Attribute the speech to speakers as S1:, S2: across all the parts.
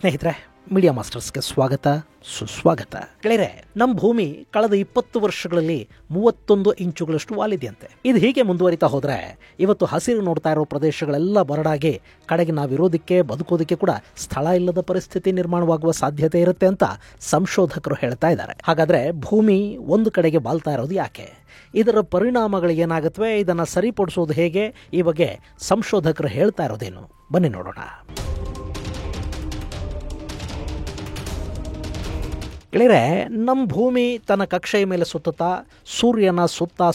S1: ಸ್ನೇಹಿತರೆ, ಮೀಡಿಯಾ ಮಾಸ್ಟರ್ಸ್ಗೆ ಸ್ವಾಗತ, ಸುಸ್ವಾಗತ. ಗೆಳೆಯರೆ, ನಮ್ಮ ಭೂಮಿ ಕಳೆದ 20 ವರ್ಷಗಳಲ್ಲಿ 31 ಇಂಚುಗಳಷ್ಟು ವಾಲಿದೆಯಂತೆ. ಇದು ಹೀಗೆ ಮುಂದುವರಿತಾ ಹೋದ್ರೆ ಇವತ್ತು ಹಸಿರು ನೋಡ್ತಾ ಇರೋ ಪ್ರದೇಶಗಳೆಲ್ಲ ಬರಡಾಗಿ ಕಡೆಗೆ ನಾವಿರೋದಕ್ಕೆ ಬದುಕೋದಕ್ಕೆ ಕೂಡ ಸ್ಥಳ ಇಲ್ಲದ ಪರಿಸ್ಥಿತಿ ನಿರ್ಮಾಣವಾಗುವ ಸಾಧ್ಯತೆ ಇರುತ್ತೆ ಅಂತ ಸಂಶೋಧಕರು ಹೇಳ್ತಾ ಇದ್ದಾರೆ. ಹಾಗಾದ್ರೆ ಭೂಮಿ ಒಂದು ಕಡೆಗೆ ಬಾಲ್ತಾ ಇರೋದು ಯಾಕೆ? ಇದರ ಪರಿಣಾಮಗಳು ಏನಾಗುತ್ತವೆ? ಇದನ್ನು ಸರಿಪಡಿಸೋದು ಹೇಗೆ? ಈ ಬಗ್ಗೆ ಸಂಶೋಧಕರು ಹೇಳ್ತಾ ಇರೋದೇನು? ಬನ್ನಿ ನೋಡೋಣ. ಗೆಳೆಯರೆ, ನಮ್ಮ ಭೂಮಿ ತನ್ನ ಕಕ್ಷೆಯ ಮೇಲೆ ಸುತ್ತುತ್ತಾ ಸೂರ್ಯನ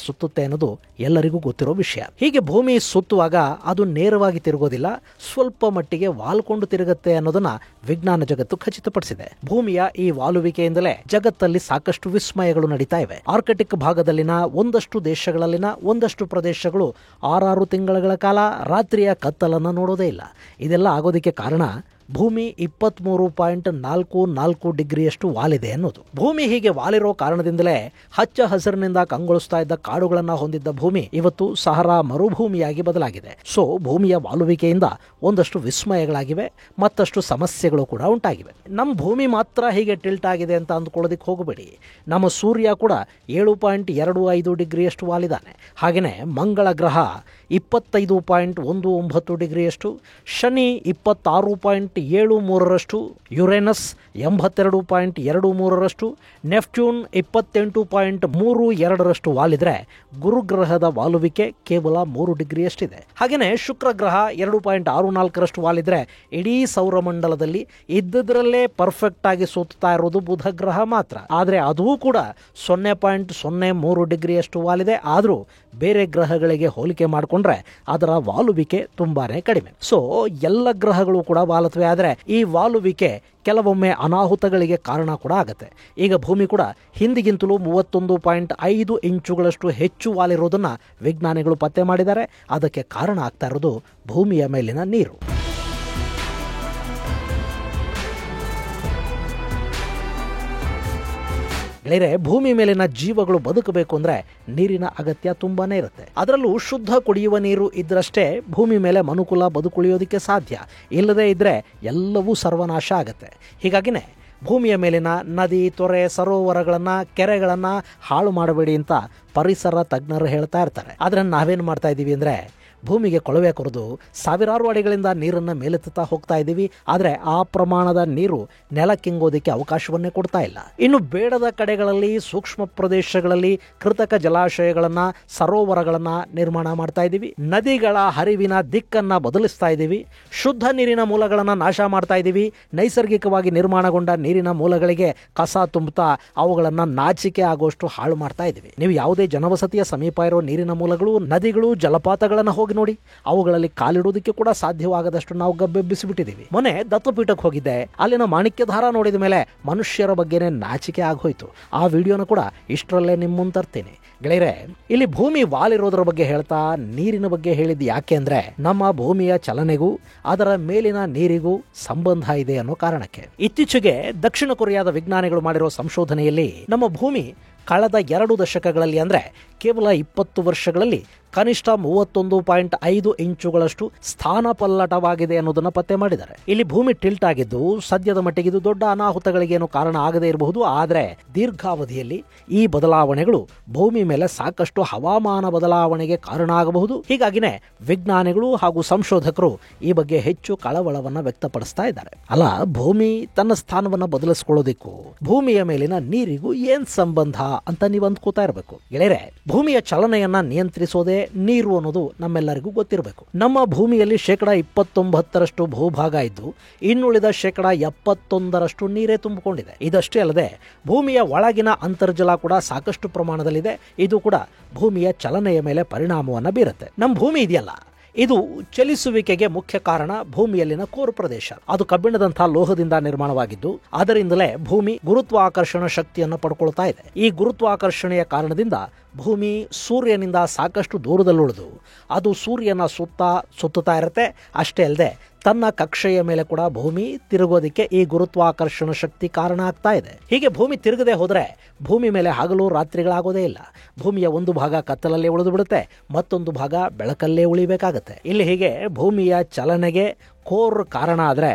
S1: ಸುತ್ತುತ್ತೆ ಅನ್ನೋದು ಎಲ್ಲರಿಗೂ ಗೊತ್ತಿರೋ ವಿಷಯ. ಹೀಗೆ ಭೂಮಿ ಸುತ್ತುವಾಗ ಅದು ನೇರವಾಗಿ ತಿರುಗೋದಿಲ್ಲ, ಸ್ವಲ್ಪ ಮಟ್ಟಿಗೆ ವಾಲ್ಕೊಂಡು ತಿರುಗುತ್ತೆ ಅನ್ನೋದನ್ನ ವಿಜ್ಞಾನ ಜಗತ್ತು ಖಚಿತಪಡಿಸಿದೆ. ಭೂಮಿಯ ಈ ವಾಲುವಿಕೆಯಿಂದಲೇ ಜಗತ್ತಲ್ಲಿ ಸಾಕಷ್ಟು ವಿಸ್ಮಯಗಳು ನಡೀತಾ ಇವೆ. ಆರ್ಕಟಿಕ್ ಭಾಗದಲ್ಲಿನ ಒಂದಷ್ಟು ದೇಶಗಳಲ್ಲಿನ ಒಂದಷ್ಟು ಪ್ರದೇಶಗಳು 6 ತಿಂಗಳ ಕಾಲ ರಾತ್ರಿಯ ಕತ್ತಲನ್ನು ನೋಡೋದೇ ಇಲ್ಲ. ಇದೆಲ್ಲ ಆಗೋದಕ್ಕೆ ಕಾರಣ ಭೂಮಿ 23.44 ಡಿಗ್ರಿಯಷ್ಟು ವಾಲಿದೆ ಅನ್ನೋದು. ಭೂಮಿ ಹೀಗೆ ವಾಲಿರೋ ಕಾರಣದಿಂದಲೇ ಹಚ್ಚ ಹಸಿರಿನಿಂದ ಕಂಗೊಳಿಸ್ತಾ ಇದ್ದ ಕಾಡುಗಳನ್ನು ಹೊಂದಿದ್ದ ಭೂಮಿ ಇವತ್ತು ಸಹರಾ ಮರುಭೂಮಿಯಾಗಿ ಬದಲಾಗಿದೆ. ಸೊ ಭೂಮಿಯ ವಾಲುವಿಕೆಯಿಂದ ಒಂದಷ್ಟು ವಿಸ್ಮಯಗಳಾಗಿವೆ, ಮತ್ತಷ್ಟು ಸಮಸ್ಯೆಗಳು ಕೂಡ ಉಂಟಾಗಿವೆ. ನಮ್ಮ ಭೂಮಿ ಮಾತ್ರ ಹೀಗೆ ಟಿಲ್ಟ್ ಆಗಿದೆ ಅಂತ ಅಂದ್ಕೊಳ್ಳೋದಕ್ಕೆ ಹೋಗಬೇಡಿ. ನಮ್ಮ ಸೂರ್ಯ ಕೂಡ 7.25 ಡಿಗ್ರಿಯಷ್ಟು ವಾಲಿದಾನೆ. ಹಾಗೆಯೇ ಮಂಗಳ ಗ್ರಹ 25.19 ಡಿಗ್ರಿಯಷ್ಟು, ಶನಿ 26.73ರಷ್ಟು, ಯುರೇನಸ್ 82.23ರಷ್ಟು, ನೆಪ್ಟ್ಯೂನ್ 28.32ರಷ್ಟು ವಾಲಿದ್ರೆ ಗುರುಗ್ರಹದ ವಾಲುವಿಕೆ ಕೇವಲ 3 ಡಿಗ್ರಿಯಷ್ಟಿದೆ. ಹಾಗೆಯೇ ಶುಕ್ರ ಗ್ರಹ 2.64ರಷ್ಟು ವಾಲಿದ್ರೆ ಇಡೀ ಸೌರಮಂಡಲದಲ್ಲಿ ಇದ್ದದ್ರಲ್ಲೇ ಪರ್ಫೆಕ್ಟ್ ಆಗಿ ಸುತ್ತಾ ಇರೋದು ಬುಧ ಗ್ರಹ ಮಾತ್ರ. ಆದರೆ ಅದೂ ಕೂಡ 0.03 ಡಿಗ್ರಿಯಷ್ಟು ವಾಲಿದೆ. ಆದರೂ ಬೇರೆ ಗ್ರಹಗಳಿಗೆ ಹೋಲಿಕೆ ಮಾಡಿಕೊಂಡ್ರೆ ಅದರ ವಾಲುವಿಕೆ ತುಂಬಾನೇ ಕಡಿಮೆ. ಸೊ ಎಲ್ಲ ಗ್ರಹಗಳು ಕೂಡ ವಾಲುತ್ತವೆ. ಆದರೆ ಈ ವಾಲುವಿಕೆ ಕೆಲವೊಮ್ಮೆ ಅನಾಹುತಗಳಿಗೆ ಕಾರಣ ಕೂಡ ಆಗುತ್ತೆ. ಈಗ ಭೂಮಿ ಕೂಡ ಹಿಂದಿಗಿಂತಲೂ 31.5 ಇಂಚುಗಳಷ್ಟು ಹೆಚ್ಚು ವಾಲಿರೋದನ್ನ ವಿಜ್ಞಾನಿಗಳು ಪತ್ತೆ ಮಾಡಿದ್ದಾರೆ. ಅದಕ್ಕೆ ಕಾರಣ ಆಗ್ತಾ ಇರೋದು ಭೂಮಿಯ ಮೇಲಿನ ನೀರು. ಗೆಳೆಯರೆ, ಭೂಮಿ ಮೇಲಿನ ಜೀವಗಳು ಬದುಕಬೇಕು ಅಂದ್ರೆ ನೀರಿನ ಅಗತ್ಯ ತುಂಬಾನೇ ಇರುತ್ತೆ. ಅದರಲ್ಲೂ ಶುದ್ಧ ಕುಡಿಯುವ ನೀರು ಇದ್ರಷ್ಟೇ ಭೂಮಿ ಮೇಲೆ ಮನುಕುಲ ಬದುಕುಳಿಯೋದಕ್ಕೆ ಸಾಧ್ಯ. ಇಲ್ಲದೇ ಇದ್ರೆ ಎಲ್ಲವೂ ಸರ್ವನಾಶ ಆಗತ್ತೆ. ಹೀಗಾಗಿನೇ ಭೂಮಿಯ ಮೇಲಿನ ನದಿ, ತೊರೆ, ಸರೋವರಗಳನ್ನು, ಕೆರೆಗಳನ್ನು ಹಾಳು ಮಾಡಬೇಡಿ ಅಂತ ಪರಿಸರ ತಜ್ಞರು ಹೇಳ್ತಾ ಇರ್ತಾರೆ. ಆದರೆ ನಾವೇನು ಮಾಡ್ತಾ ಇದ್ದೀವಿ ಅಂದರೆ ಭೂಮಿಗೆ ಕೊಳವೆ ಕೊರೆದು ಸಾವಿರಾರು ಅಡಿಗಳಿಂದ ನೀರನ್ನು ಮೇಲೆತ್ತುತ್ತಾ ಹೋಗ್ತಾ ಇದ್ದೀವಿ. ಆದರೆ ಆ ಪ್ರಮಾಣದ ನೀರು ನೆಲಕ್ಕಿಂಗೋದಕ್ಕೆ ಅವಕಾಶವನ್ನೇ ಕೊಡ್ತಾ ಇಲ್ಲ. ಇನ್ನು ಬೇಡದ ಕಡೆಗಳಲ್ಲಿ, ಸೂಕ್ಷ್ಮ ಪ್ರದೇಶಗಳಲ್ಲಿ ಕೃತಕ ಜಲಾಶಯಗಳನ್ನು, ಸರೋವರಗಳನ್ನು ನಿರ್ಮಾಣ ಮಾಡ್ತಾ ಇದ್ದೀವಿ. ನದಿಗಳ ಹರಿವಿನ ದಿಕ್ಕನ್ನು ಬದಲಿಸ್ತಾ ಇದ್ದೀವಿ. ಶುದ್ಧ ನೀರಿನ ಮೂಲಗಳನ್ನು ನಾಶ ಮಾಡ್ತಾ ಇದ್ದೀವಿ. ನೈಸರ್ಗಿಕವಾಗಿ ನಿರ್ಮಾಣಗೊಂಡ ನೀರಿನ ಮೂಲಗಳಿಗೆ ಕಸ ತುಂಬುತ್ತಾ ಅವುಗಳನ್ನು ನಾಚಿಕೆ ಆಗುವಷ್ಟು ಹಾಳು ಮಾಡ್ತಾ ಇದ್ದೀವಿ. ನೀವು ಯಾವುದೇ ಜನವಸತಿಯ ಸಮೀಪ ಇರೋ ನೀರಿನ ಮೂಲಗಳು, ನದಿಗಳು, ಜಲಪಾತಗಳನ್ನು ಹೋಗಿ ನೋಡಿ, ಅವುಗಳಲ್ಲಿ ಕಾಲಿಡುವುದಕ್ಕೆ ಕೂಡ ಸಾಧ್ಯವಾಗದಷ್ಟು ನಾವು ಗಬ್ಬೆಬ್ಬಿಸಿಬಿಟ್ಟಿದ್ದೀವಿ. ಮೊನ್ನೆ ದತ್ತಪೀಠಕ್ಕೆ ಹೋಗಿದ್ದೆ. ಅಲ್ಲಿನ ಮಾಣಿಕ್ಯಧಾರ ನೋಡಿದ ಮೇಲೆ ಮನುಷ್ಯರ ಬಗ್ಗೆನೇ ನಾಚಿಕೆ ಆಗೋಯ್ತು. ಆ ವಿಡಿಯೋನ ಕೂಡ ಇಷ್ಟರಲ್ಲೇ ನಿಮ್ಮ ಮುಂದೆ ತರ್ತೀನಿ. ಗೆಳೆಯರೆ, ಇಲ್ಲಿ ಭೂಮಿ ವಾಲಿರೋದ್ರ ಬಗ್ಗೆ ಹೇಳ್ತಾ ನೀರಿನ ಬಗ್ಗೆ ಹೇಳಿದ್ದು ಯಾಕೆ ಅಂದ್ರೆ ನಮ್ಮ ಭೂಮಿಯ ಚಲನೆಗೂ ಅದರ ಮೇಲಿನ ನೀರಿಗೂ ಸಂಬಂಧ ಇದೆ ಅನ್ನೋ ಕಾರಣಕ್ಕೆ. ಇತ್ತೀಚೆಗೆ ದಕ್ಷಿಣ ಕೊರಿಯಾದ ವಿಜ್ಞಾನಿಗಳು ಮಾಡಿರೋ ಸಂಶೋಧನೆಯಲ್ಲಿ ನಮ್ಮ ಭೂಮಿ ಕಳೆದ 2 ದಶಕಗಳಲ್ಲಿ ಅಂದ್ರೆ ಕೇವಲ 20 ವರ್ಷಗಳಲ್ಲಿ ಕನಿಷ್ಠ 31.5 ಇಂಚುಗಳಷ್ಟು ಸ್ಥಾನಪಲ್ಲಟವಾಗಿದೆ ಅನ್ನೋದನ್ನು ಪತ್ತೆ ಮಾಡಿದ್ದಾರೆ. ಇಲ್ಲಿ ಭೂಮಿ ಟಿಲ್ಟ್ ಆಗಿದ್ದು ಸದ್ಯದ ಮಟ್ಟಿಗೆ ಇದು ದೊಡ್ಡ ಅನಾಹುತಗಳಿಗೇನು ಕಾರಣ ಆಗದೇ ಇರಬಹುದು. ಆದರೆ ದೀರ್ಘಾವಧಿಯಲ್ಲಿ ಈ ಬದಲಾವಣೆಗಳು ಭೂಮಿ ಮೇಲೆ ಸಾಕಷ್ಟು ಹವಾಮಾನ ಬದಲಾವಣೆಗೆ ಕಾರಣ ಆಗಬಹುದು. ಹೀಗಾಗಿನೇ ವಿಜ್ಞಾನಿಗಳು ಹಾಗೂ ಸಂಶೋಧಕರು ಈ ಬಗ್ಗೆ ಹೆಚ್ಚು ಕಳವಳವನ್ನು ವ್ಯಕ್ತಪಡಿಸ್ತಾ ಇದ್ದಾರೆ. ಅಲ್ಲ, ಭೂಮಿ ತನ್ನ ಸ್ಥಾನವನ್ನು ಬದಲಿಸಿಕೊಳ್ಳೋದಿಕ್ಕೂ ಭೂಮಿಯ ಮೇಲಿನ ನೀರಿಗೂ ಏನ್ ಸಂಬಂಧ ಅಂತ ನೀವು ಅಂದ್ಕೋತಾ ಇರಬೇಕು. ಗೆಳೆಯರೆ, ಭೂಮಿಯ ಚಲನೆಯನ್ನ ನಿಯಂತ್ರಿಸೋದೇ ನೀರು ಅನ್ನೋದು ನಮ್ಮೆಲ್ಲರಿಗೂ ಗೊತ್ತಿರಬೇಕು. ನಮ್ಮ ಭೂಮಿಯಲ್ಲಿ 29% ಭೂಭಾಗ ಇದ್ದು ಇನ್ನುಳಿದ 71% ನೀರೇ ತುಂಬಿಕೊಂಡಿದೆ. ಇದಷ್ಟೇ ಅಲ್ಲದೆ ಭೂಮಿಯ ಒಳಗಿನ ಅಂತರ್ಜಲ ಕೂಡ ಸಾಕಷ್ಟು ಪ್ರಮಾಣದಲ್ಲಿದೆ. ಇದು ಕೂಡ ಭೂಮಿಯ ಚಲನೆಯ ಮೇಲೆ ಪರಿಣಾಮವನ್ನು ಬೀರುತ್ತೆ. ನಮ್ಮ ಭೂಮಿ ಇದೆಯಲ್ಲ, ಇದು ಚಲಿಸುವಿಕೆಗೆ ಮುಖ್ಯ ಕಾರಣ ಭೂಮಿಯಲ್ಲಿನ ಕೋರ್ ಪ್ರದೇಶ. ಅದು ಕಬ್ಬಿಣದಂತಹ ಲೋಹದಿಂದ ನಿರ್ಮಾಣವಾಗಿದ್ದು ಅದರಿಂದಲೇ ಭೂಮಿ ಗುರುತ್ವಾಕರ್ಷಣ ಶಕ್ತಿಯನ್ನು ಪಡ್ಕೊಳ್ತಾ ಇದೆ. ಈ ಗುರುತ್ವಾಕರ್ಷಣೆಯ ಕಾರಣದಿಂದ ಭೂಮಿ ಸೂರ್ಯನಿಂದ ಸಾಕಷ್ಟು ದೂರದಲ್ಲುಳಿದು ಅದು ಸೂರ್ಯನ ಸುತ್ತುತ್ತಾ ಇರುತ್ತೆ. ಅಷ್ಟೇ ಅಲ್ಲದೆ ತನ್ನ ಕಕ್ಷೆಯ ಮೇಲೆ ಕೂಡ ಭೂಮಿ ತಿರುಗೋದಕ್ಕೆ ಈ ಗುರುತ್ವಾಕರ್ಷಣ ಶಕ್ತಿ ಕಾರಣ ಆಗ್ತಾ ಇದೆ. ಹೀಗೆ ಭೂಮಿ ತಿರುಗದೆ ಹೋದರೆ ಭೂಮಿ ಮೇಲೆ ಹಗಲು ರಾತ್ರಿಗಳಾಗೋದೇ ಇಲ್ಲ. ಭೂಮಿಯ ಒಂದು ಭಾಗ ಕತ್ತಲಲ್ಲೇ ಉಳಿದು ಬಿಡುತ್ತೆ, ಮತ್ತೊಂದು ಭಾಗ ಬೆಳಕಲ್ಲೇ ಉಳಿಬೇಕಾಗತ್ತೆ. ಇಲ್ಲಿ ಹೀಗೆ ಭೂಮಿಯ ಚಲನೆಗೆ ಕೋರ್ ಕಾರಣ ಆದರೆ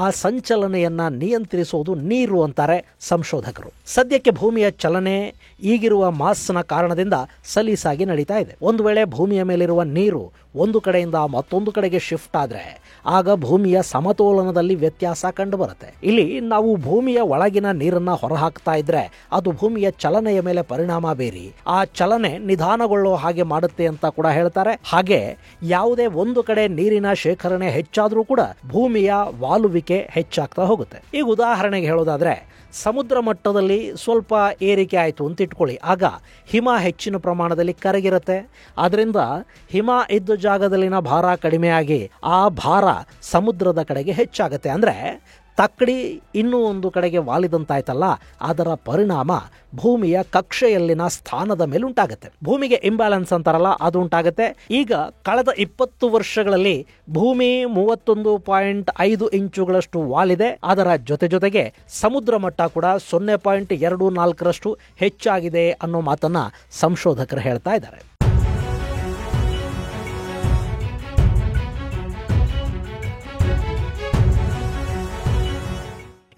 S1: ಆ ಸಂಚಲನೆಯನ್ನ ನಿಯಂತ್ರಿಸುವುದು ನೀರು ಅಂತಾರೆ ಸಂಶೋಧಕರು. ಸದ್ಯಕ್ಕೆ ಭೂಮಿಯ ಚಲನೆ ಈಗಿರುವ ಮಾಸ್ನ ಕಾರಣದಿಂದ ಸಲೀಸಾಗಿ ನಡೀತಾ ಇದೆ. ಒಂದು ವೇಳೆ ಭೂಮಿಯ ಮೇಲಿರುವ ನೀರು ಒಂದು ಕಡೆಯಿಂದ ಮತ್ತೊಂದು ಕಡೆಗೆ ಶಿಫ್ಟ್ ಆದ್ರೆ ಆಗ ಭೂಮಿಯ ಸಮತೋಲನದಲ್ಲಿ ವ್ಯತ್ಯಾಸ ಕಂಡು ಬರುತ್ತೆ. ಇಲ್ಲಿ ನಾವು ಭೂಮಿಯ ಒಳಗಿನ ನೀರನ್ನ ಹೊರಹಾಕ್ತಾ ಇದ್ರೆ ಅದು ಭೂಮಿಯ ಚಲನೆಯ ಮೇಲೆ ಪರಿಣಾಮ ಬೀರಿ ಆ ಚಲನೆ ನಿಧಾನಗೊಳ್ಳೋ ಹಾಗೆ ಮಾಡುತ್ತೆ ಅಂತ ಕೂಡ ಹೇಳ್ತಾರೆ. ಹಾಗೆ ಯಾವುದೇ ಒಂದು ಕಡೆ ನೀರಿನ ಶೇಖರಣೆ ಹೆಚ್ಚಾದ್ರೂ ಕೂಡ ಭೂಮಿಯ ವಾಲುವಿಕೆ ಹೆಚ್ಚಾಗ್ತಾ ಹೋಗುತ್ತೆ. ಈಗ ಉದಾಹರಣೆಗೆ ಹೇಳೋದಾದ್ರೆ ಸಮುದ್ರ ಮಟ್ಟದಲ್ಲಿ ಸ್ವಲ್ಪ ಏರಿಕೆ ಆಯಿತು ಅಂತ ಇಟ್ಕೊಳ್ಳಿ. ಆಗ ಹಿಮ ಹೆಚ್ಚಿನ ಪ್ರಮಾಣದಲ್ಲಿ ಕರಗಿರುತ್ತೆ. ಅದರಿಂದ ಹಿಮ ಇದ್ದ ಜಾಗದಲ್ಲಿನ ಭಾರ ಕಡಿಮೆಯಾಗಿ ಆ ಭಾರ ಸಮುದ್ರದ ಕಡೆಗೆ ಹೆಚ್ಚಾಗುತ್ತೆ. ಅಂದರೆ ತಕ್ಕಡಿ ಇನ್ನೂ ಒಂದು ಕಡೆಗೆ ವಾಲಿದಂತಾಯ್ತಲ್ಲ, ಅದರ ಪರಿಣಾಮ ಭೂಮಿಯ ಕಕ್ಷೆಯಲ್ಲಿನ ಸ್ಥಾನದ ಮೇಲೆ ಉಂಟಾಗುತ್ತೆ. ಭೂಮಿಗೆ ಇಂಬ್ಯಾಲೆನ್ಸ್ ಅಂತಾರಲ್ಲ, ಅದು ಉಂಟಾಗುತ್ತೆ. ಈಗ ಕಳೆದ 20 ವರ್ಷಗಳಲ್ಲಿ ಭೂಮಿ 31.5 ಇಂಚುಗಳಷ್ಟು ವಾಲಿದೆ. ಅದರ ಜೊತೆಗೆ ಸಮುದ್ರ ಮಟ್ಟ ಕೂಡ 0.24ರಷ್ಟು ಹೆಚ್ಚಾಗಿದೆ ಅನ್ನೋ ಮಾತನ್ನ ಸಂಶೋಧಕರು ಹೇಳ್ತಾ ಇದ್ದಾರೆ.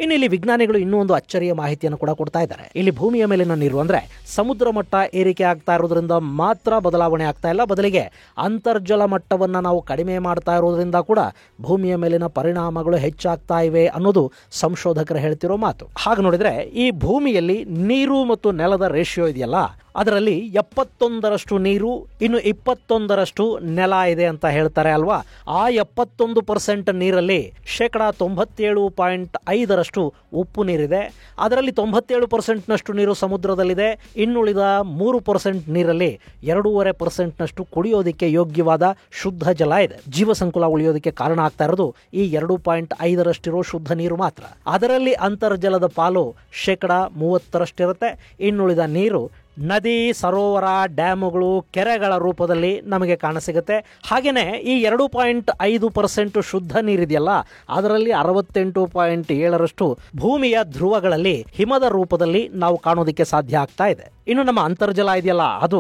S1: ಇನ್ನು ಇಲ್ಲಿ ವಿಜ್ಞಾನಿಗಳು ಇನ್ನೂ ಒಂದು ಅಚ್ಚರಿಯ ಮಾಹಿತಿಯನ್ನು ಕೂಡ ಕೊಡ್ತಾ ಇದ್ದಾರೆ. ಇಲ್ಲಿ ಭೂಮಿಯ ಮೇಲಿನ ನೀರು ಅಂದ್ರೆ ಸಮುದ್ರ ಮಟ್ಟ ಏರಿಕೆ ಆಗ್ತಾ ಇರೋದ್ರಿಂದ ಮಾತ್ರ ಬದಲಾವಣೆ ಆಗ್ತಾ ಇಲ್ಲ, ಬದಲಿಗೆ ಅಂತರ್ಜಲ ಮಟ್ಟವನ್ನು ನಾವು ಕಡಿಮೆ ಮಾಡ್ತಾ ಇರೋದ್ರಿಂದ ಕೂಡ ಭೂಮಿಯ ಮೇಲಿನ ಪರಿಣಾಮಗಳು ಹೆಚ್ಚಾಗ್ತಾ ಇವೆ ಅನ್ನೋದು ಸಂಶೋಧಕರು ಹೇಳ್ತಿರೋ ಮಾತು. ಹಾಗೆ ನೋಡಿದ್ರೆ ಈ ಭೂಮಿಯಲ್ಲಿ ನೀರು ಮತ್ತು ನೆಲದ ರೇಷಿಯೋ ಇದೆಯಲ್ಲ, ಅದರಲ್ಲಿ 71ರಷ್ಟು ನೀರು, ಇನ್ನು 21ರಷ್ಟು ನೆಲ ಇದೆ ಅಂತ ಹೇಳ್ತಾರೆ ಅಲ್ವಾ. ಆ 71% ನೀರಲ್ಲಿ 97.5% ಉಪ್ಪು ನೀರಿದೆ. ಅದರಲ್ಲಿ 97%ನಷ್ಟು ನೀರು ಸಮುದ್ರದಲ್ಲಿದೆ. ಇನ್ನುಳಿದ 3% ನೀರಲ್ಲಿ 2.5%ನಷ್ಟು ಕುಡಿಯೋದಕ್ಕೆ ಯೋಗ್ಯವಾದ ಶುದ್ಧ ಜಲ ಇದೆ. ಜೀವ ಸಂಕುಲ ಉಳಿಯೋದಕ್ಕೆ ಕಾರಣ ಆಗ್ತಾ ಇರೋದು ಈ 2.5ರಷ್ಟಿರೋ ಶುದ್ಧ ನೀರು ಮಾತ್ರ. ಅದರಲ್ಲಿ ಅಂತರ್ಜಲದ ಪಾಲು 30%ರಷ್ಟಿರುತ್ತೆ. ಇನ್ನುಳಿದ ನೀರು ನದಿ, ಸರೋವರ, ಡ್ಯಾಮುಗಳು, ಕೆರೆಗಳ ರೂಪದಲ್ಲಿ ನಮಗೆ ಕಾಣಸಿಗುತ್ತೆ. ಹಾಗೆಯೇ ಈ 2.5% ಶುದ್ಧ ನೀರಿದೆಯಲ್ಲ, ಅದರಲ್ಲಿ 68.7ರಷ್ಟು ಭೂಮಿಯ ಧ್ರುವಗಳಲ್ಲಿ ಹಿಮದ ರೂಪದಲ್ಲಿ ನಾವು ಕಾಣೋದಕ್ಕೆ ಸಾಧ್ಯ ಆಗ್ತಾ ಇದೆ. ಇನ್ನು ನಮ್ಮ ಅಂತರ್ಜಲ ಇದೆಯಲ್ಲ, ಅದು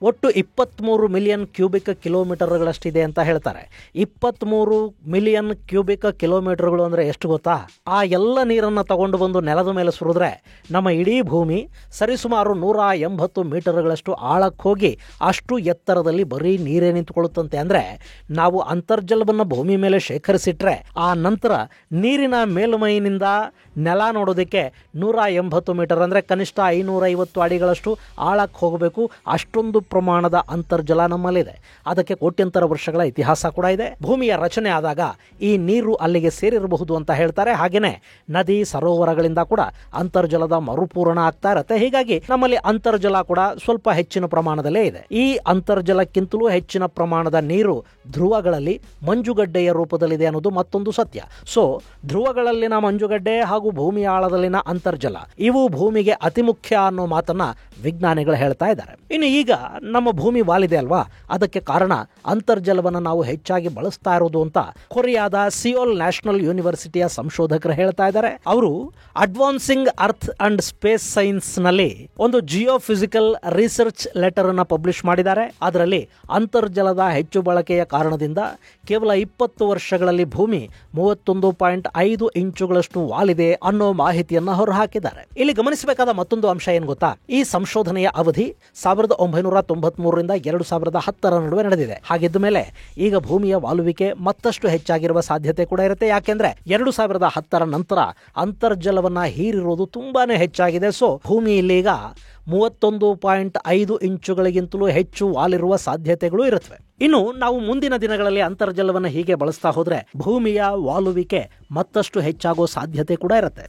S1: ಒಟ್ಟು 23 ಮಿಲಿಯನ್ ಕ್ಯೂಬಿಕ್ ಕಿಲೋಮೀಟರ್ಗಳಷ್ಟಿದೆ ಅಂತ ಹೇಳ್ತಾರೆ. 23 ಮಿಲಿಯನ್ ಕ್ಯೂಬಿಕ್ ಕಿಲೋಮೀಟರ್ಗಳು ಅಂದ್ರೆ ಎಷ್ಟು ಗೊತ್ತಾ? ಆ ಎಲ್ಲ ನೀರನ್ನು ತಗೊಂಡು ಬಂದು ನೆಲದ ಮೇಲೆ ಸುರಿದ್ರೆ ನಮ್ಮ ಇಡೀ ಭೂಮಿ ಸರಿಸುಮಾರು 180 ಮೀಟರ್ಗಳಷ್ಟು ಆಳಕ್ಕೆ ಹೋಗಿ ಅಷ್ಟು ಎತ್ತರದಲ್ಲಿ ಬರೀ ನೀರೇ ನಿಂತುಕೊಳ್ಳುತ್ತಂತೆ. ಅಂದ್ರೆ ನಾವು ಅಂತರ್ಜಲವನ್ನು ಭೂಮಿ ಮೇಲೆ ಶೇಖರಿಸಿಟ್ರೆ ಆ ನಂತರ ನೀರಿನ ಮೇಲ್ಮೈನಿಂದ ನೆಲ ನೋಡೋದಕ್ಕೆ 180 ಮೀಟರ್ ಅಂದ್ರೆ ಕನಿಷ್ಠ 550 ಅಡಿಗಳಷ್ಟು ಆಳಕ್ಕೆ ಹೋಗಬೇಕು. ಅಷ್ಟೊಂದು ಪ್ರಮಾಣದ ಅಂತರ್ಜಲ ನಮ್ಮಲ್ಲಿದೆ. ಅದಕ್ಕೆ ಕೋಟ್ಯಂತರ ವರ್ಷಗಳ ಇತಿಹಾಸ ಕೂಡ ಇದೆ. ಭೂಮಿಯ ರಚನೆ ಆದಾಗ ಈ ನೀರು ಅಲ್ಲಿಗೆ ಸೇರಿರಬಹುದು ಅಂತ ಹೇಳ್ತಾರೆ. ಹಾಗೇನೆ ನದಿ, ಸರೋವರಗಳಿಂದ ಕೂಡ ಅಂತರ್ಜಲದ ಮರುಪೂರಣ ಆಗ್ತಾ ಇರುತ್ತೆ. ಹೀಗಾಗಿ ನಮ್ಮಲ್ಲಿ ಅಂತರ್ಜಲ ಕೂಡ ಸ್ವಲ್ಪ ಹೆಚ್ಚಿನ ಪ್ರಮಾಣದಲ್ಲೇ ಇದೆ. ಈ ಅಂತರ್ಜಲಕ್ಕಿಂತಲೂ ಹೆಚ್ಚಿನ ಪ್ರಮಾಣದ ನೀರು ಧ್ರುವಗಳಲ್ಲಿ ಮಂಜುಗಡ್ಡೆಯ ರೂಪದಲ್ಲಿದೆ ಅನ್ನೋದು ಮತ್ತೊಂದು ಸತ್ಯ. ಸೊ ಧ್ರುವಗಳಲ್ಲಿನ ಮಂಜುಗಡ್ಡೆ ಹಾಗೂ ಭೂಮಿಯ ಆಳದಲ್ಲಿನ ಅಂತರ್ಜಲ ಇವು ಭೂಮಿಗೆ ಅತಿ ಮುಖ್ಯ ಅನ್ನೋ ಮಾತನ್ನ ವಿಜ್ಞಾನಿಗಳು ಹೇಳ್ತಾ ಇದ್ದಾರೆ. ಇನ್ನು ಈಗ ನಮ್ಮ ಭೂಮಿ ವಾಲಿದೆ ಅಲ್ವಾ, ಅದಕ್ಕೆ ಕಾರಣ ಅಂತರ್ಜಲವನ್ನು ನಾವು ಹೆಚ್ಚಾಗಿ ಬಳಸ್ತಾ ಇರೋದು ಅಂತ ಕೊರಿಯಾದ ಸಿಯೋಲ್ ನ್ಯಾಷನಲ್ ಯೂನಿವರ್ಸಿಟಿಯ ಸಂಶೋಧಕರು ಹೇಳ್ತಾ ಇದ್ದಾರೆ. ಅವರು advancing earth and space science ನಲ್ಲಿ ಒಂದು ಜಿಯೋಫಿಸಿಕಲ್ ರಿಸರ್ಚ್ ಲೆಟರ್ ಅನ್ನ ಪಬ್ಲಿಷ್ ಮಾಡಿದ್ದಾರೆ. ಅದರಲ್ಲಿ ಅಂತರ್ಜಲದ ಹೆಚ್ಚು ಬಳಕೆಯ ಕಾರಣದಿಂದ ಕೇವಲ 20 ವರ್ಷಗಳಲ್ಲಿ ಭೂಮಿ 31.5 ಇಂಚುಗಳಷ್ಟು ವಾಲಿದೆ ಅನ್ನೋ ಮಾಹಿತಿಯನ್ನ ಹೊರಹಾಕಿದ್ದಾರೆ. ಇಲ್ಲಿ ಗಮನಿಸಬೇಕಾದ ಮತ್ತೊಂದು ಅಂಶ ಏನು ಗೊತ್ತಾ? ಈ ಸಂಶೋಧನೆಯ ಅವಧಿ 1993ರಿಂದ 2010ರ ನಡುವೆ ನಡೆದಿದೆ. ಹಾಗಿದ್ದ ಮೇಲೆ ಈಗ ಭೂಮಿಯ ವಾಲುವಿಕೆ ಮತ್ತಷ್ಟು ಹೆಚ್ಚಾಗಿರುವ ಸಾಧ್ಯತೆ ಕೂಡ ಇರುತ್ತೆ. ಯಾಕೆಂದ್ರೆ 2010ರ ನಂತರ ಅಂತರ್ಜಲವನ್ನ ಹೀರಿರೋದು ತುಂಬಾನೇ ಹೆಚ್ಚಾಗಿದೆ. ಸೊ ಭೂಮಿ ಇಲ್ಲೀಗ 31.5 ಇಂಚುಗಳಿಗಿಂತಲೂ ಹೆಚ್ಚು ವಾಲಿರುವ ಸಾಧ್ಯತೆಗಳು ಇರುತ್ತವೆ. ಇನ್ನು ನಾವು ಮುಂದಿನ ದಿನಗಳಲ್ಲಿ ಅಂತರ್ಜಲವನ್ನು ಹೀಗೆ ಬಳಸ್ತಾ ಹೋದ್ರೆ ಭೂಮಿಯ ವಾಲುವಿಕೆ ಮತ್ತಷ್ಟು ಹೆಚ್ಚಾಗೋ ಸಾಧ್ಯತೆ ಕೂಡ ಇರುತ್ತೆ.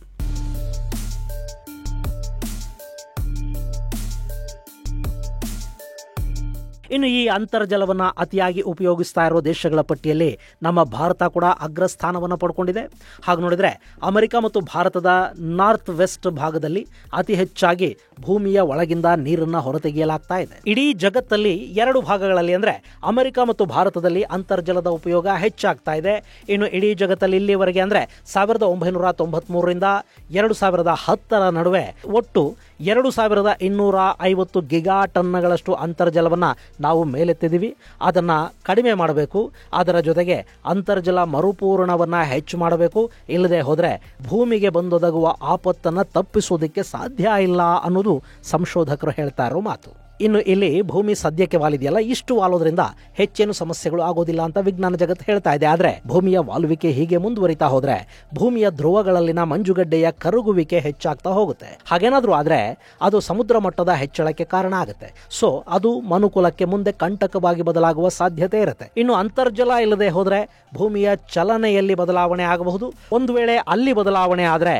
S1: ಇನ್ನು ಈ ಅಂತರ್ಜಲವನ್ನು ಅತಿಯಾಗಿ ಉಪಯೋಗಿಸ್ತಾ ಇರೋ ದೇಶಗಳ ಪಟ್ಟಿಯಲ್ಲಿ ನಮ್ಮ ಭಾರತ ಕೂಡ ಅಗ್ರಸ್ಥಾನವನ್ನು ಪಡ್ಕೊಂಡಿದೆ. ಹಾಗೆ ನೋಡಿದರೆ ಅಮೆರಿಕ ಮತ್ತು ಭಾರತದ ನಾರ್ತ್ ವೆಸ್ಟ್ ಭಾಗದಲ್ಲಿ ಅತಿ ಹೆಚ್ಚಾಗಿ ಭೂಮಿಯ ಒಳಗಿಂದ ನೀರನ್ನು ಹೊರತೆಗೆಯಲಾಗ್ತಾ ಇದೆ. ಇಡೀ ಜಗತ್ತಲ್ಲಿ 2 ಭಾಗಗಳಲ್ಲಿ ಅಂದರೆ ಅಮೆರಿಕ ಮತ್ತು ಭಾರತದಲ್ಲಿ ಅಂತರ್ಜಲದ ಉಪಯೋಗ ಹೆಚ್ಚಾಗ್ತಾ ಇದೆ. ಇನ್ನು ಇಡೀ ಜಗತ್ತಲ್ಲಿ ಇಲ್ಲಿವರೆಗೆ ಅಂದರೆ 1993ರಿಂದ 2010ರ ನಡುವೆ ಒಟ್ಟು 2250 ಗಿಗಾ ಟನ್ಗಳಷ್ಟು ಅಂತರ್ಜಲವನ್ನು ನಾವು ಮೇಲೆತ್ತಿದ್ದೀವಿ. ಅದನ್ನು ಕಡಿಮೆ ಮಾಡಬೇಕು. ಅದರ ಜೊತೆಗೆ ಅಂತರ್ಜಲ ಮರುಪೂರಣವನ್ನು ಹೆಚ್ಚು ಮಾಡಬೇಕು. ಇಲ್ಲದೆ ಹೋದರೆ ಭೂಮಿಗೆ ಬಂದೊದಗುವ ಆಪತ್ತನ್ನು ತಪ್ಪಿಸೋದಕ್ಕೆ ಸಾಧ್ಯ ಇಲ್ಲ ಅನ್ನೋದು ಸಂಶೋಧಕರು ಹೇಳ್ತಾ ಇರೋ ಮಾತು. ಇನ್ನು ಇಲ್ಲಿ ಭೂಮಿ ಸದ್ಯಕ್ಕೆ ವಾಲಿದೆಯಲ್ಲ, ಇಷ್ಟು ವಾಲೋದ್ರಿಂದ ಹೆಚ್ಚೇನು ಸಮಸ್ಯೆಗಳು ಆಗೋದಿಲ್ಲ ಅಂತ ವಿಜ್ಞಾನ ಜಗತ್ತು ಹೇಳ್ತಾ ಇದೆ. ಆದರೆ ಭೂಮಿಯ ವಾಲುವಿಕೆ ಹೀಗೆ ಮುಂದುವರಿತಾ ಹೋದ್ರೆ ಭೂಮಿಯ ಧ್ರುವಗಳಲ್ಲಿನ ಮಂಜುಗಡ್ಡೆಯ ಕರಗುವಿಕೆ ಹೆಚ್ಚಾಗ್ತಾ ಹೋಗುತ್ತೆ. ಹಾಗೇನಾದ್ರೂ ಆದ್ರೆ ಅದು ಸಮುದ್ರ ಮಟ್ಟದ ಹೆಚ್ಚಳಕ್ಕೆ ಕಾರಣ ಆಗುತ್ತೆ. ಸೊ ಅದು ಮನುಕುಲಕ್ಕೆ ಮುಂದೆ ಕಂಟಕವಾಗಿ ಬದಲಾಗುವ ಸಾಧ್ಯತೆ ಇರುತ್ತೆ. ಇನ್ನು ಅಂತರ್ಜಲ ಇಲ್ಲದೆ ಹೋದ್ರೆ ಭೂಮಿಯ ಚಲನೆಯಲ್ಲಿ ಬದಲಾವಣೆ ಆಗಬಹುದು. ಒಂದು ವೇಳೆ ಅಲ್ಲಿ ಬದಲಾವಣೆ ಆದರೆ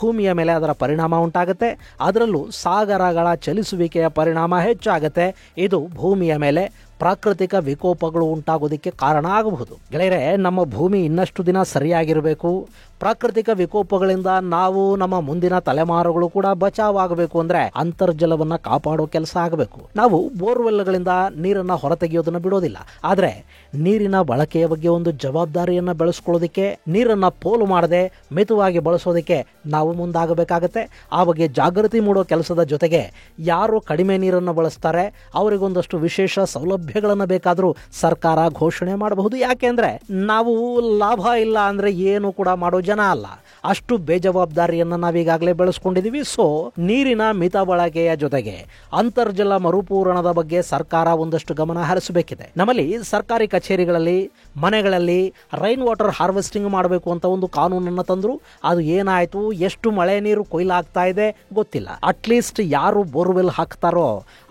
S1: ಭೂಮಿಯ ಮೇಲೆ ಅದರ ಪರಿಣಾಮ ಉಂಟಾಗುತ್ತೆ. ಅದರಲ್ಲೂ ಸಾಗರಗಳ ಚಲಿಸುವಿಕೆಯ ಪರಿಣಾಮ ಹೆಚ್ಚಾಗುತ್ತೆ. ಇದು ಭೂಮಿಯ ಮೇಲೆ ಪ್ರಾಕೃತಿಕ ವಿಕೋಪಗಳು ಉಂಟಾಗೋದಕ್ಕೆ ಕಾರಣ ಆಗಬಹುದು. ಗೆಳೆಯರೆ, ನಮ್ಮ ಭೂಮಿ ಇನ್ನಷ್ಟು ದಿನ ಸರಿಯಾಗಿರಬೇಕು, ಪ್ರಾಕೃತಿಕ ವಿಕೋಪಗಳಿಂದ ನಾವು ನಮ್ಮ ಮುಂದಿನ ತಲೆಮಾರುಗಳು ಕೂಡ ಬಚಾವಾಗಬೇಕು ಅಂದ್ರೆ ಅಂತರ್ಜಲವನ್ನ ಕಾಪಾಡೋ ಕೆಲಸ ಆಗಬೇಕು. ನಾವು ಬೋರ್ವೆಲ್ಗಳಿಂದ ನೀರನ್ನ ಹೊರತೆಗೆಯೋದನ್ನ ಬಿಡೋದಿಲ್ಲ. ಆದ್ರೆ ನೀರಿನ ಬಳಕೆಯ ಬಗ್ಗೆ ಒಂದು ಜವಾಬ್ದಾರಿಯನ್ನ ಬೆಳೆಸ್ಕೊಳ್ಳೋದಕ್ಕೆ, ನೀರನ್ನ ಪೋಲು ಮಾಡದೆ ಮಿತವಾಗಿ ಬಳಸೋದಕ್ಕೆ ನಾವು ಮುಂದಾಗಬೇಕಾಗತ್ತೆ. ಆ ಬಗ್ಗೆ ಜಾಗೃತಿ ಮೂಡೋ ಕೆಲಸದ ಜೊತೆಗೆ ಯಾರು ಕಡಿಮೆ ನೀರನ್ನು ಬಳಸ್ತಾರೆ ಅವರಿಗೊಂದಷ್ಟು ವಿಶೇಷ ಸೌಲಭ್ಯಗಳನ್ನು ಬೇಕಾದರೂ ಸರ್ಕಾರ ಘೋಷಣೆ ಮಾಡಬಹುದು. ಯಾಕೆಂದ್ರೆ ನಾವು ಲಾಭ ಇಲ್ಲ ಅಂದ್ರೆ ಏನು ಕೂಡ ಮಾಡೋ ಜನ ಅಲ್ಲ. ಅಷ್ಟು ಬೇಜವಾಬ್ದಾರಿಯನ್ನ ನಾವೀಗಾಗಲೇ ಬೆಳೆಸ್ಕೊಂಡಿದೀವಿ. ಸೊ ನೀರಿನ ಮಿತ ಬಳಕೆಯ ಜೊತೆಗೆ ಅಂತರ್ಜಲ ಮರುಪೂರಣದ ಬಗ್ಗೆ ಸರ್ಕಾರ ಒಂದಷ್ಟು ಗಮನ ಹರಿಸಬೇಕಿದೆ. ನಮ್ಮಲ್ಲಿ ಸರ್ಕಾರಿ ಕಚೇರಿಗಳಲ್ಲಿ, ಮನೆಗಳಲ್ಲಿ ರೈನ್ ವಾಟರ್ ಹಾರ್ವೆಸ್ಟಿಂಗ್ ಮಾಡಬೇಕು ಅಂತ ಒಂದು ಕಾನೂನನ್ನು ತಂದ್ರು. ಅದು ಏನಾಯ್ತು, ಎಷ್ಟು ಮಳೆ ನೀರು ಕೊಯ್ಲಾಗ್ತಾ ಇದೆ ಗೊತ್ತಿಲ್ಲ. ಅಟ್ಲೀಸ್ಟ್ ಯಾರು ಬೋರ್ವೆಲ್ ಹಾಕ್ತಾರೋ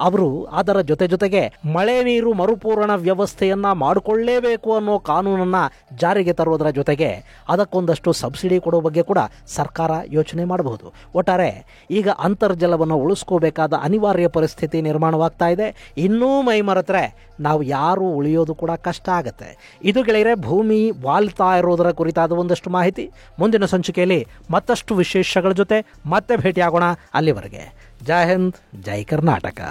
S1: ಅವರು ಅದರ ಜೊತೆಗೆ ಮಳೆ ನೀರು ಮರುಪೂರಣ ವ್ಯವಸ್ಥೆಯನ್ನ ಮಾಡಿಕೊಳ್ಳೇಬೇಕು ಅನ್ನೋ ಕಾನೂನನ್ನ ಜಾರಿಗೆ ತರುವುದರ ಜೊತೆಗೆ ಅದಕ್ಕೊಂದಷ್ಟು ಸಬ್ಸಿಡಿ ಕೊಡೋ ಬಗ್ಗೆ ಕೂಡ ಸರ್ಕಾರ ಯೋಚನೆ ಮಾಡಬಹುದು. ಒಟ್ಟಾರೆ ಈಗ ಅಂತರ್ಜಲವನ್ನು ಉಳಿಸ್ಕೋಬೇಕಾದ ಅನಿವಾರ್ಯ ಪರಿಸ್ಥಿತಿ ನಿರ್ಮಾಣವಾಗ್ತಾ ಇದೆ. ಇನ್ನೂ ಮೈ ಮರೆತರೆ ನಾವು ಯಾರು ಉಳಿಯೋದು ಕೂಡ ಕಷ್ಟ ಆಗತ್ತೆ. ಇದು ಗೆಳೆಯರೆ ಭೂಮಿ ವಾಲ್ತಾ ಇರೋದರ ಕುರಿತಾದ ಒಂದಷ್ಟು ಮಾಹಿತಿ. ಮುಂದಿನ ಸಂಚಿಕೆಯಲ್ಲಿ ಮತ್ತಷ್ಟು ವಿಶೇಷಗಳ ಜೊತೆ ಮತ್ತೆ ಭೇಟಿಯಾಗೋಣ. ಅಲ್ಲಿವರೆಗೆ ಜೈ ಹಿಂದ್, ಜೈ ಕರ್ನಾಟಕ.